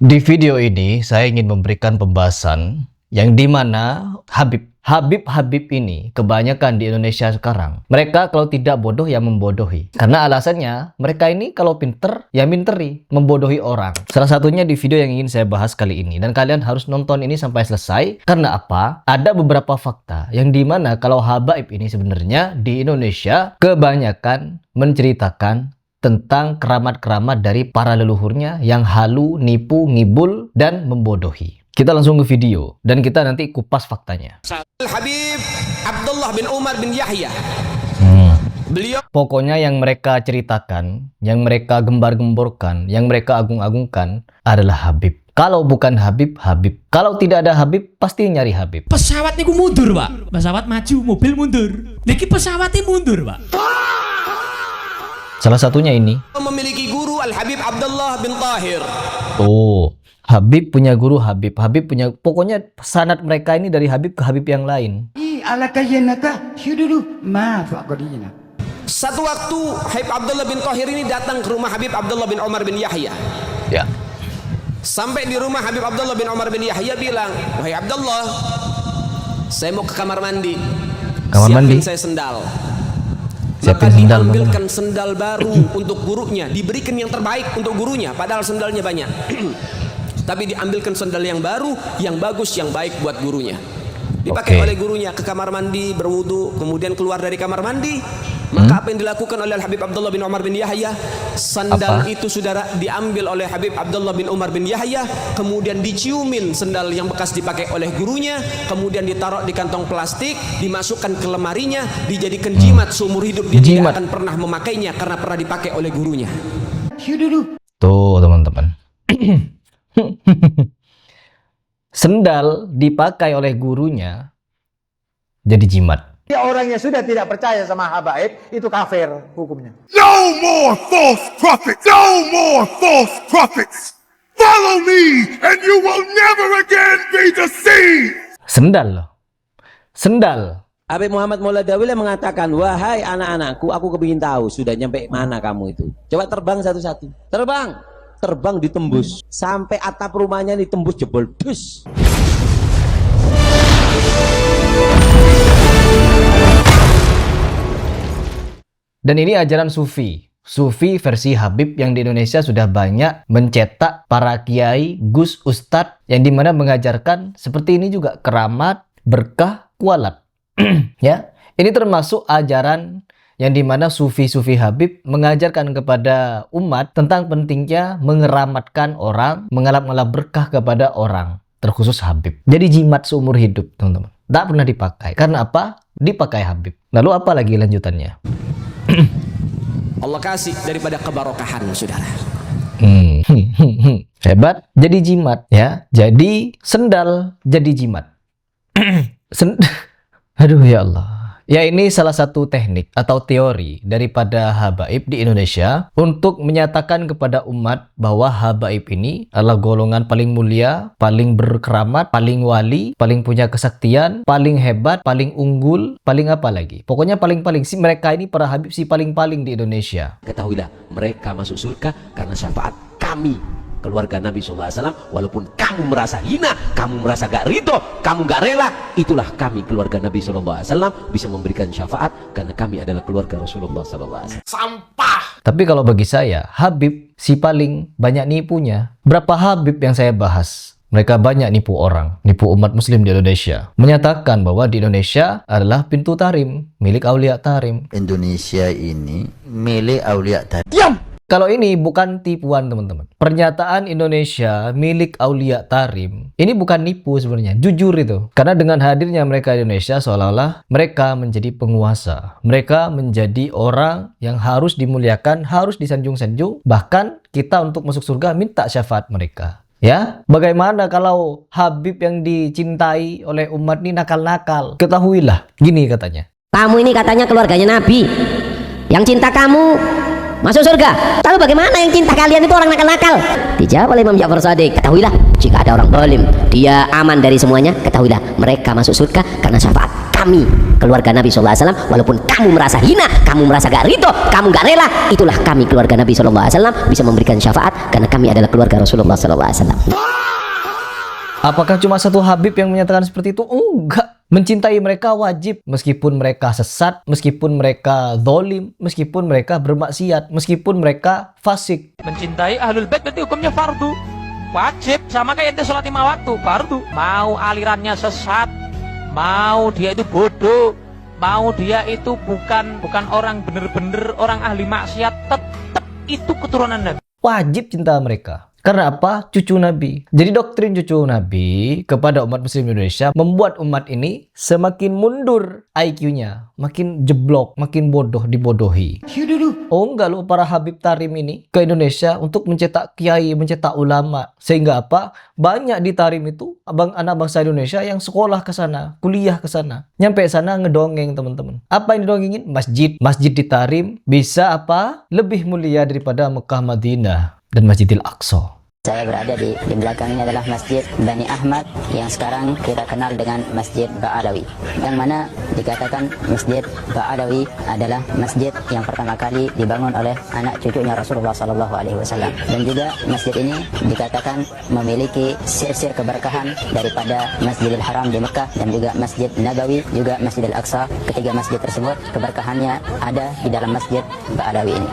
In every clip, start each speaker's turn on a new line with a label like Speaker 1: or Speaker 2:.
Speaker 1: Di video ini saya ingin memberikan pembahasan yang dimana Habib ini kebanyakan di Indonesia sekarang. Mereka kalau tidak bodoh ya membodohi. Karena alasannya mereka ini kalau pinter ya minteri, membodohi orang. Salah satunya di video yang ingin saya bahas kali ini. Dan kalian harus nonton ini sampai selesai. Karena apa? Ada beberapa fakta yang dimana kalau habaib ini sebenarnya di Indonesia kebanyakan menceritakan tentang keramat-keramat dari para leluhurnya yang halu, nipu, ngibul, dan membodohi. Kita langsung ke video dan kita nanti kupas faktanya.
Speaker 2: Habib Abdullah bin Umar bin Yahya. Beliau
Speaker 1: Pokoknya yang mereka ceritakan, yang mereka gembar-gemborkan, yang mereka agung-agungkan adalah Habib. Kalau bukan Habib, Habib. Kalau tidak ada Habib, pasti nyari Habib.
Speaker 3: Pesawat niku mundur, Pak. Pesawat maju, mobil mundur. Niki pesawatnya mundur, Pak.
Speaker 1: Salah satunya ini.
Speaker 2: memiliki guru Al-Habib Abdullah bin Tahir.
Speaker 1: Oh, Habib punya guru Habib. Habib punya, pokoknya sanad mereka ini dari Habib ke Habib yang lain.
Speaker 2: Satu waktu Habib Abdullah bin Tahir ini datang ke rumah Habib Abdullah bin Umar bin Yahya.
Speaker 1: Ya.
Speaker 2: Sampai di rumah Habib Abdullah bin Umar bin Yahya bilang, "Wahai Abdullah, saya mau ke kamar mandi.
Speaker 1: Kamar mandi?
Speaker 2: Saya sendal."
Speaker 1: Siapin
Speaker 2: Maka
Speaker 1: sendal,
Speaker 2: diambilkan sendal baru untuk gurunya, diberikan yang terbaik untuk gurunya, padahal sendalnya banyak. Tapi diambilkan sendal yang baru, yang bagus, yang baik buat gurunya. Dipakai oleh gurunya ke kamar mandi, berwudu, kemudian keluar dari kamar mandi. Maka apa yang dilakukan oleh Habib Abdullah bin Umar bin Yahya? Sandal itu saudara diambil oleh Habib Abdullah bin Umar bin Yahya, kemudian diciumin sandal yang bekas dipakai oleh gurunya, kemudian ditaruh di kantong plastik, dimasukkan ke lemarinya, dijadikan jimat seumur hidup. Dia tidak akan pernah memakainya karena pernah dipakai oleh gurunya.
Speaker 1: Tuh teman-teman. Sendal dipakai oleh gurunya jadi jimat.
Speaker 4: Orang yang sudah tidak percaya sama habaib itu kafir hukumnya.
Speaker 5: No more false prophets! No more false prophets! Follow me and you will never again be deceived!
Speaker 1: Sendal loh. Sendal.
Speaker 6: Habib Muhammad Maulana Dawila mengatakan, wahai anak-anakku, aku kepingin tahu sudah nyampe mana kamu itu. Coba terbang satu-satu. Terbang ditembus sampai atap rumahnya ditembus jebol dus.
Speaker 1: Dan ini ajaran Sufi. Sufi versi Habib yang di Indonesia sudah banyak mencetak para kiai, gus, ustadz yang dimana mengajarkan seperti ini juga, keramat, berkah, kualat. Ya, ini termasuk ajaran yang dimana Sufi-Sufi Habib mengajarkan kepada umat tentang pentingnya mengeramatkan orang, mengalap-ngalap berkah kepada orang, terkhusus Habib. Jadi jimat seumur hidup, teman-teman. Tak pernah dipakai. Karena apa? Dipakai Habib. Lalu apa lagi lanjutannya?
Speaker 2: Allah kasih daripada kebarokahan, saudara.
Speaker 1: Hebat, jadi jimat ya. Jadi sendal jadi jimat. Aduh ya Allah. Ya, ini salah satu teknik atau teori daripada habaib di Indonesia untuk menyatakan kepada umat bahwa habaib ini adalah golongan paling mulia, paling berkeramat, paling wali, paling punya kesaktian, paling hebat, paling unggul, paling apa lagi. Pokoknya paling-paling. Si mereka ini para habib si paling-paling di Indonesia.
Speaker 6: Ketahuilah, mereka masuk surga karena syafaat kami, keluarga Nabi SAW. Walaupun kamu merasa hina, kamu merasa gak ridho, kamu gak rela, itulah kami keluarga Nabi SAW bisa memberikan syafaat karena kami adalah keluarga Rasulullah SAW.
Speaker 5: Sampah!
Speaker 1: Tapi kalau bagi saya, Habib si paling banyak nipunya. Berapa Habib yang saya bahas? Mereka banyak nipu orang, nipu umat muslim di Indonesia. Menyatakan bahwa di Indonesia adalah pintu tarim, milik Aulia Tarim.
Speaker 7: Indonesia ini milik Aulia Tarim.
Speaker 1: Diam! Kalau ini bukan tipuan, teman-teman. Pernyataan Indonesia milik Aulia Tarim, ini bukan nipu sebenarnya, jujur itu. Karena dengan hadirnya mereka di Indonesia, seolah-olah mereka menjadi penguasa. Mereka menjadi orang yang harus dimuliakan, harus disanjung-sanjung. Bahkan kita untuk masuk surga minta syafaat mereka. Ya, bagaimana kalau Habib yang dicintai oleh umat ini nakal-nakal? Ketahuilah, gini katanya.
Speaker 8: Kamu ini katanya keluarganya Nabi, yang cinta kamu masuk surga. Tapi bagaimana yang cinta kalian itu orang nakal-nakal? Dijawab oleh Imam Ja'far Shadiq, ketahuilah jika ada orang zalim, dia aman dari semuanya. Ketahuilah mereka masuk surga karena syafaat kami keluarga Nabi SAW, walaupun kamu merasa hina, kamu merasa gak ridho, kamu gak rela, itulah kami keluarga Nabi SAW bisa memberikan syafaat karena kami adalah keluarga Rasulullah SAW.
Speaker 1: Apakah cuma satu Habib yang menyatakan seperti itu? Enggak. Mencintai mereka wajib, meskipun mereka sesat, meskipun mereka zalim, meskipun mereka bermaksiat, meskipun mereka fasik.
Speaker 9: Mencintai ahlul bait berarti hukumnya fardu, wajib, sama kayak ente sholat 5 waktu, fardu. Mau alirannya sesat, mau dia itu bodoh, mau dia itu bukan orang bener-bener orang ahli maksiat, tetap itu keturunan Nabi.
Speaker 1: Wajib cinta mereka. Karena apa? Cucu Nabi. Jadi doktrin cucu Nabi kepada umat muslim Indonesia membuat umat ini semakin mundur IQ-nya, makin jeblok, makin bodoh, dibodohi. Oh enggak loh, para Habib Tarim ini ke Indonesia untuk mencetak kiai, mencetak ulama. Sehingga apa? Banyak di Tarim itu anak bangsa Indonesia yang sekolah ke sana, kuliah ke sana. Nyampe sana ngedongeng teman-teman. Apa yang didongengin? Masjid. Masjid di Tarim bisa apa? Lebih mulia daripada Mekah, Madinah dan Masjidil Aqsa.
Speaker 8: Saya berada di belakang ini adalah Masjid Bani Ahmad yang sekarang kita kenal dengan Masjid Ba'alawi, yang mana dikatakan Masjid Ba'alawi adalah masjid yang pertama kali dibangun oleh anak cucunya Rasulullah SAW, dan juga masjid ini dikatakan memiliki sir-sir keberkahan daripada Masjidil Haram di Mekah dan juga Masjid Nabawi, juga Masjidil Aqsa. Ketiga masjid tersebut keberkahannya ada di dalam Masjid Ba'alawi ini.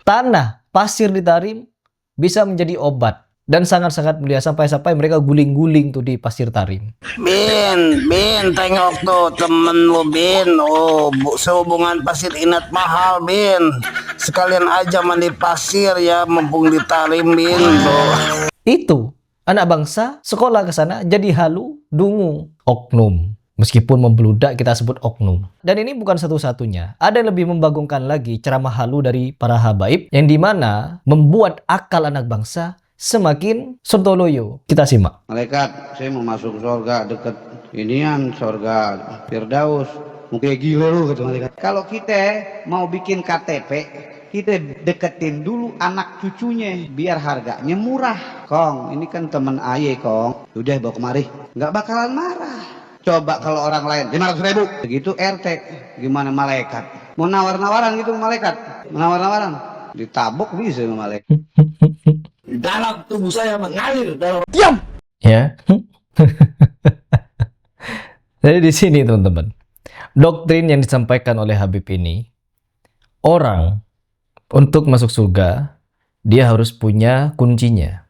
Speaker 1: Tanah pasir di Tarim bisa menjadi obat dan sangat-sangat mulia, sampai-sampai mereka guling-guling tuh di pasir Tarim.
Speaker 10: Bin, tengok tuh temen lu Bin. Oh, sehubungan pasir inat mahal Bin. Sekalian aja mandi pasir ya, mumpung di Tarim Bin.
Speaker 1: Itu anak bangsa sekolah ke sana jadi halu, dungu, oknum. Meskipun membeludak kita sebut oknum. Dan ini bukan satu-satunya. Ada yang lebih membagongkan lagi ceramah halu dari para habaib yang dimana membuat akal anak bangsa semakin sontoloyo. Kita simak.
Speaker 10: Malaikat, saya mau masuk surga deket inian, surga Firdaus. Mungkin gila lu kata malaikat. Kalau kita mau bikin KTP, kita deketin dulu anak cucunya biar harganya murah. Kong, ini kan temen Aye Kong. Udah bawa kemari, nggak bakalan marah. Coba kalau orang lain 500.000 begitu RT, gimana malaikat mau nawar-nawaran gitu malaikat, menawar-nawaran ditabok bisa malaikat. Dalam tubuh saya mengalir dalam.
Speaker 1: Diam ya. Jadi di sini teman-teman, doktrin yang disampaikan oleh Habib ini, orang untuk masuk surga dia harus punya kuncinya,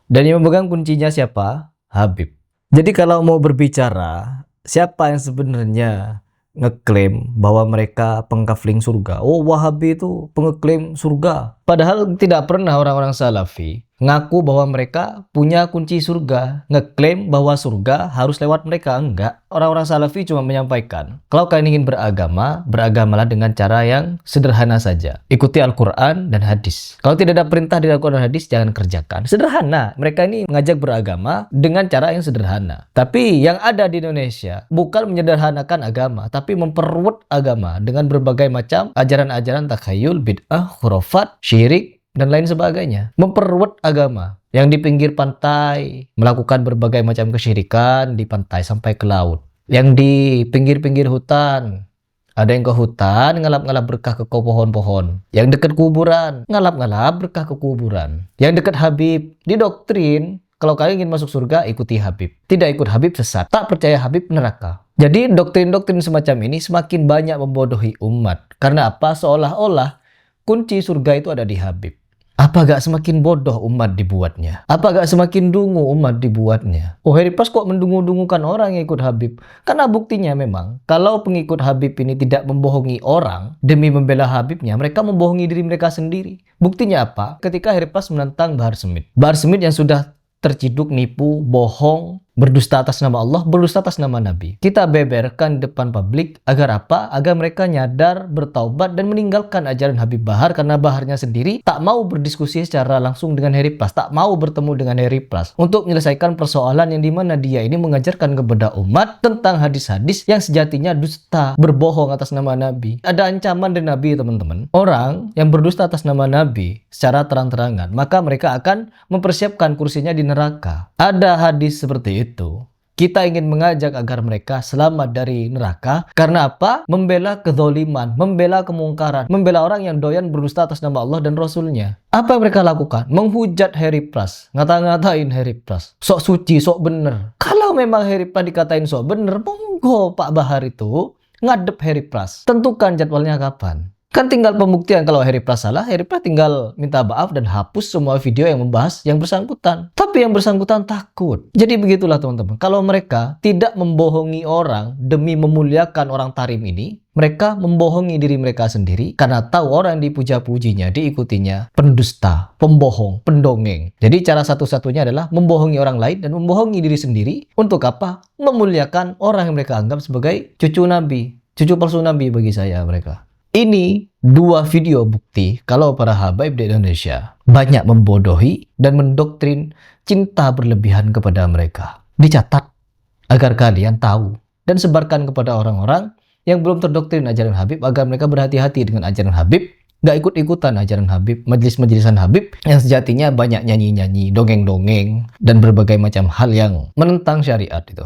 Speaker 1: dan yang memegang kuncinya siapa? Habib. Jadi kalau mau berbicara, siapa yang sebenarnya ngeklaim bahwa mereka pengkafling surga? Oh, Wahabi itu pengeklaim surga. Padahal tidak pernah orang-orang Salafi ngaku bahwa mereka punya kunci surga, ngeklaim bahwa surga harus lewat mereka. Enggak. Orang-orang Salafi cuma menyampaikan, kalau kalian ingin beragama, beragamalah dengan cara yang sederhana saja. Ikuti Al-Quran dan hadis. Kalau tidak ada perintah di Al-Quran dan hadis, jangan kerjakan. Sederhana. Mereka ini mengajak beragama dengan cara yang sederhana. Tapi yang ada di Indonesia bukan menyederhanakan agama, tapi memperruwet agama dengan berbagai macam ajaran-ajaran takhayul, bid'ah, khurafat, syirik, dan lain sebagainya. Memperruwet agama. Yang di pinggir pantai melakukan berbagai macam kesyirikan di pantai sampai ke laut. Yang di pinggir-pinggir hutan, ada yang ke hutan ngalap-ngalap berkah ke pohon-pohon. Yang dekat kuburan ngalap-ngalap berkah ke kuburan. Yang dekat Habib, didoktrin kalau kalian ingin masuk surga ikuti Habib. Tidak ikut Habib sesat. Tak percaya Habib neraka. Jadi doktrin-doktrin semacam ini semakin banyak membodohi umat. Karena apa? Seolah-olah kunci surga itu ada di Habib. Apa gak semakin bodoh umat dibuatnya? Apa gak semakin dungu umat dibuatnya? Oh, Harry Pas kok mendungu-dungukan orang yang ikut Habib? Karena buktinya memang, kalau pengikut Habib ini tidak membohongi orang demi membela Habibnya, mereka membohongi diri mereka sendiri. Buktinya apa? Ketika Harry Pas menentang Bahar Smith. Bahar Smith yang sudah terciduk, nipu, bohong, berdusta atas nama Allah, berdusta atas nama Nabi. Kita beberkan di depan publik agar apa? Agar mereka nyadar, bertaubat, dan meninggalkan ajaran Habib Bahar, karena Baharnya sendiri tak mau berdiskusi secara langsung dengan Harry Plus, tak mau bertemu dengan Harry Plus untuk menyelesaikan persoalan yang dimana dia ini mengajarkan kepada umat tentang hadis-hadis yang sejatinya dusta, berbohong atas nama Nabi. Ada ancaman dari Nabi, teman-teman. Orang yang berdusta atas nama Nabi secara terang-terangan, maka mereka akan mempersiapkan kursinya di neraka. Ada hadis seperti itu. Kita ingin mengajak agar mereka selamat dari neraka. Karena apa? Membela kezoliman, membela kemungkaran, membela orang yang doyan berdusta atas nama Allah dan Rasulnya. Apa yang mereka lakukan? Menghujat Harry Pras, ngata-ngatain Harry Pras, sok suci, sok bener. Kalau memang Harry Pras dikatain sok bener, monggo Pak Bahar itu ngadep Harry Pras, tentukan jadwalnya kapan. Kan tinggal pembuktian. Kalau Harry Pras salah, Harry Pras tinggal minta maaf dan hapus semua video yang membahas yang bersangkutan. Tapi yang bersangkutan takut. Jadi begitulah teman-teman. Kalau mereka tidak membohongi orang demi memuliakan orang Tarim ini, mereka membohongi diri mereka sendiri karena tahu orang yang dipuja-pujinya, diikutinya pendusta, pembohong, pendongeng. Jadi cara satu-satunya adalah membohongi orang lain dan membohongi diri sendiri. Untuk apa? Memuliakan orang yang mereka anggap sebagai cucu Nabi, cucu palsu Nabi bagi saya mereka. Ini dua video bukti kalau para habaib di Indonesia banyak membodohi dan mendoktrin cinta berlebihan kepada mereka. Dicatat agar kalian tahu dan sebarkan kepada orang-orang yang belum terdoktrin ajaran Habib agar mereka berhati-hati dengan ajaran Habib, gak ikut-ikutan ajaran Habib, majelis-majelisan Habib yang sejatinya banyak nyanyi-nyanyi, dongeng-dongeng dan berbagai macam hal yang menentang syariat itu.